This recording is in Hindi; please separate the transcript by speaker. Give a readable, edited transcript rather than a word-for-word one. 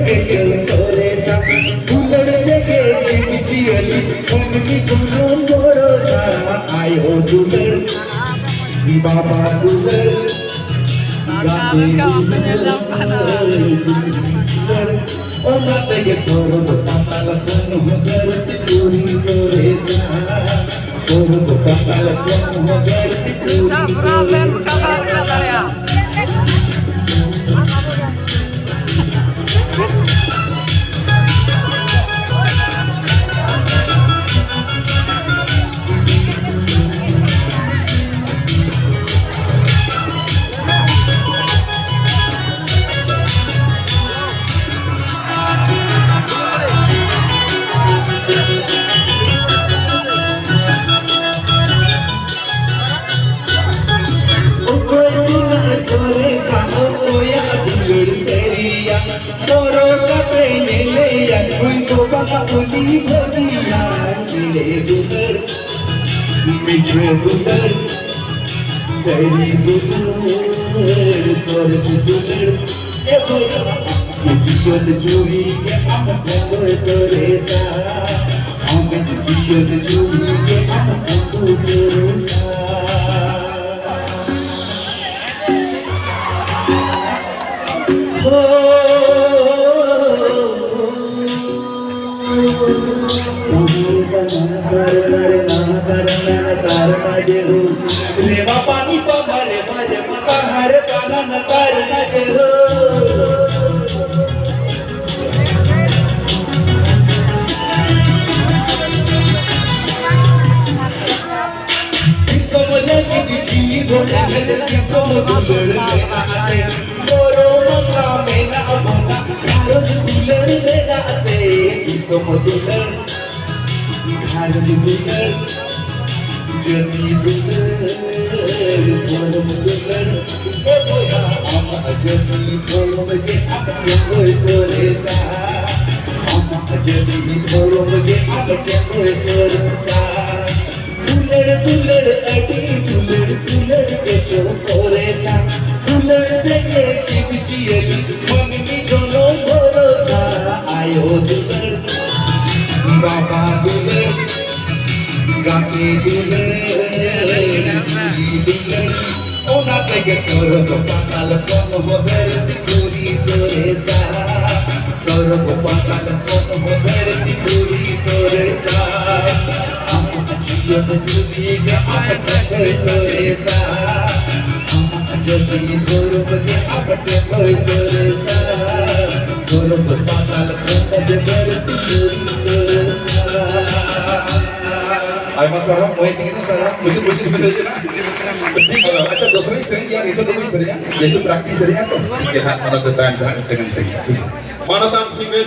Speaker 1: के चल सोरे सा दुलड़ के चिचियली उनकी जुनून भरोसा आयो दुलड़ बाबा दुलड़ गाते दुलड़ ओ गाते के सोरो पाताल कोन मगरती पूरी सोरे सा सोरो पाताल कोन मगरती पूरी सोरे सा Moro kapene le ya kuito baka uli bodiya kile dudar michhe dudar seri dudar soras dudar e boya ye jiyon juri ke amko soresa amko jiyon juri ke amko soresa लेवा पानी पमारे माझे मता हर काना नकार नजे हो समझे कि बिजली बोले भेद की समझ आते मोरो मका में ना बना घर दुलड़ में आते समझ दुलड़ घर दुलड़ जनी दुलड़ धर्म दुलड़ ए बोया हम जनी धर्म के आपके कोई सोरे सा हम जनी धर्म के आपके कोई सोरे सा दुलड़ दुलड़ अड़ी दुलड़ दुलड़ के जो सोरे सा दुलड़ के जीव जियली मन में जोनो भरोसा आयो दुलड़ बाबा दुलड़ गाते दुलड़ दुलड़ ओ नाते के सोरो को पाताल को मोहरती पूरी सोरे सा सोरो को पाताल को मोहरती पूरी सोरे सा जियन दुनी के आपटे कोई सोरे सा जल्दी गोरो के आपटे कोई सोरे सा गोरो को पाताल को मोहरती पूरी सोरे सा
Speaker 2: Ay mas sekarang mau tinggi sekarang muncul betul aja nah. Acha दूसरा istri yang itu dulu istrinya yaitu praktis istrinya tuh tiga mana tentang dengan istri.
Speaker 3: Manatan Singh